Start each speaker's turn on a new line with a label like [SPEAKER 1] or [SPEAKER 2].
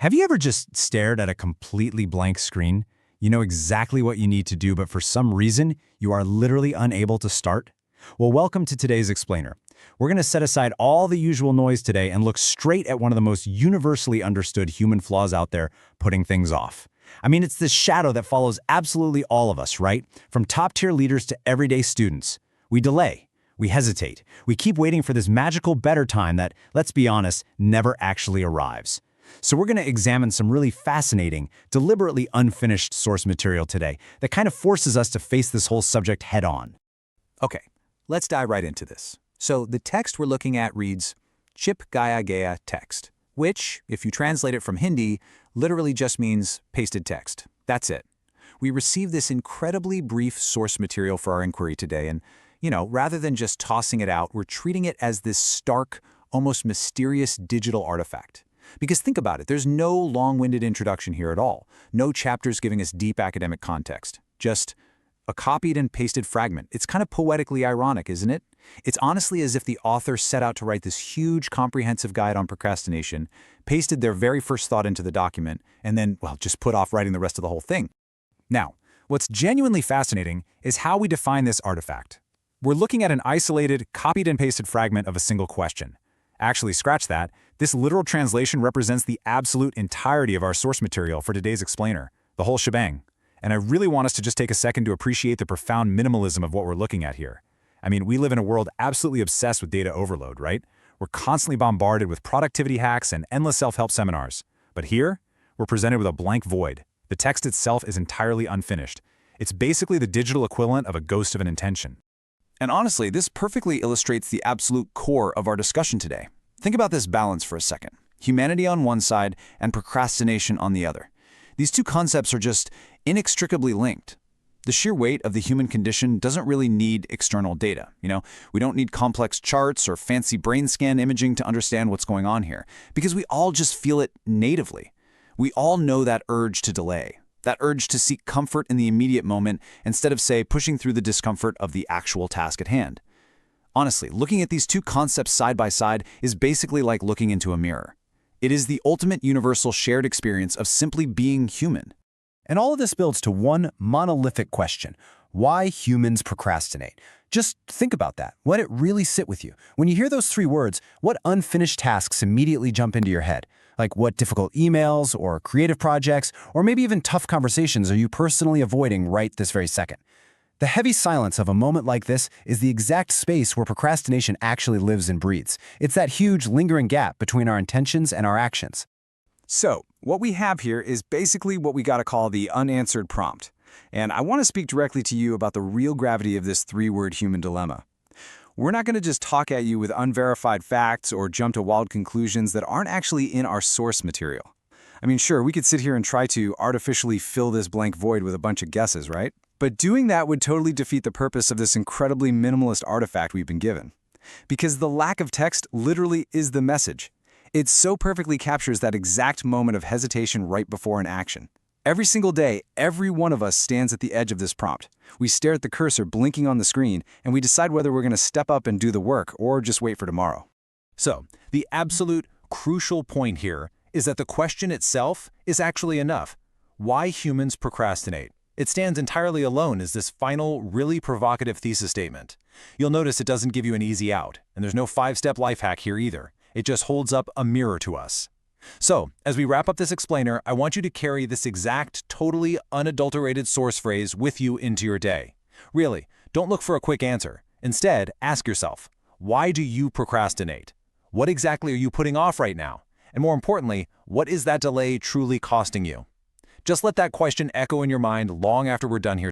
[SPEAKER 1] Have you ever just stared at a completely blank screen? You know exactly what you need to do, but for some reason, you are literally unable to start? Well, welcome to today's explainer. We're going to set aside all the usual noise today and look straight at one of the most universally understood human flaws out there, putting things off. I mean, it's this shadow that follows absolutely all of us, right? From top-tier leaders to everyday students. We delay. We hesitate. We keep waiting for this magical better time that, let's be honest, never actually arrives. So we're going to examine some really fascinating, deliberately unfinished source material today that kind of forces us to face this whole subject head-on.
[SPEAKER 2] Okay, let's dive right into this. So the text we're looking at reads, Chip Gaya Gaya text, which, if you translate it from Hindi, literally just means pasted text. That's it. We received this incredibly brief source material for our inquiry today, and, rather than just tossing it out, we're treating it as this stark, almost mysterious digital artifact. Because think about it, there's no long-winded introduction here at all. No chapters giving us deep academic context. Just a copied and pasted fragment. It's kind of poetically ironic, isn't it? It's honestly as if the author set out to write this huge, comprehensive guide on procrastination, pasted their very first thought into the document, and then, just put off writing the rest of the whole thing. Now, what's genuinely fascinating is how we define this artifact. We're looking at an isolated, copied and pasted fragment of a single question. Actually, scratch that. This literal translation represents the absolute entirety of our source material for today's explainer, the whole shebang. And I really want us to just take a second to appreciate the profound minimalism of what we're looking at here. I mean, we live in a world absolutely obsessed with data overload, right? We're constantly bombarded with productivity hacks and endless self-help seminars. But here, we're presented with a blank void. The text itself is entirely unfinished. It's basically the digital equivalent of a ghost of an intention. And honestly, this perfectly illustrates the absolute core of our discussion today. Think about this balance for a second. Humanity on one side and procrastination on the other. These two concepts are just inextricably linked. The sheer weight of the human condition doesn't really need external data. We don't need complex charts or fancy brain scan imaging to understand what's going on here, because we all just feel it natively. We all know that urge to delay. That urge to seek comfort in the immediate moment instead of, say, pushing through the discomfort of the actual task at hand. Honestly, looking at these two concepts side by side is basically like looking into a mirror. It is the ultimate universal shared experience of simply being human.
[SPEAKER 1] And all of this builds to one monolithic question: why humans procrastinate? Just think about that. Let it really sit with you. When you hear those three words, what unfinished tasks immediately jump into your head? Like what difficult emails or creative projects or maybe even tough conversations are you personally avoiding right this very second? The heavy silence of a moment like this is the exact space where procrastination actually lives and breathes. It's that huge lingering gap between our intentions and our actions.
[SPEAKER 2] So, what we have here is basically what we gotta call the unanswered prompt. And I want to speak directly to you about the real gravity of this three-word human dilemma. We're not going to just talk at you with unverified facts or jump to wild conclusions that aren't actually in our source material. I mean, sure, we could sit here and try to artificially fill this blank void with a bunch of guesses, right? But doing that would totally defeat the purpose of this incredibly minimalist artifact we've been given. Because the lack of text literally is the message. It so perfectly captures that exact moment of hesitation right before an action. Every single day, every one of us stands at the edge of this prompt. We stare at the cursor blinking on the screen, and we decide whether we're going to step up and do the work or just wait for tomorrow.
[SPEAKER 3] So, the absolute crucial point here is that the question itself is actually enough. Why humans procrastinate? It stands entirely alone as this final, really provocative thesis statement. You'll notice it doesn't give you an easy out, and there's no 5-step life hack here either. It just holds up a mirror to us. So, as we wrap up this explainer, I want you to carry this exact, totally unadulterated source phrase with you into your day. Really, don't look for a quick answer. Instead, ask yourself, why do you procrastinate? What exactly are you putting off right now? And more importantly, what is that delay truly costing you? Just let that question echo in your mind long after we're done here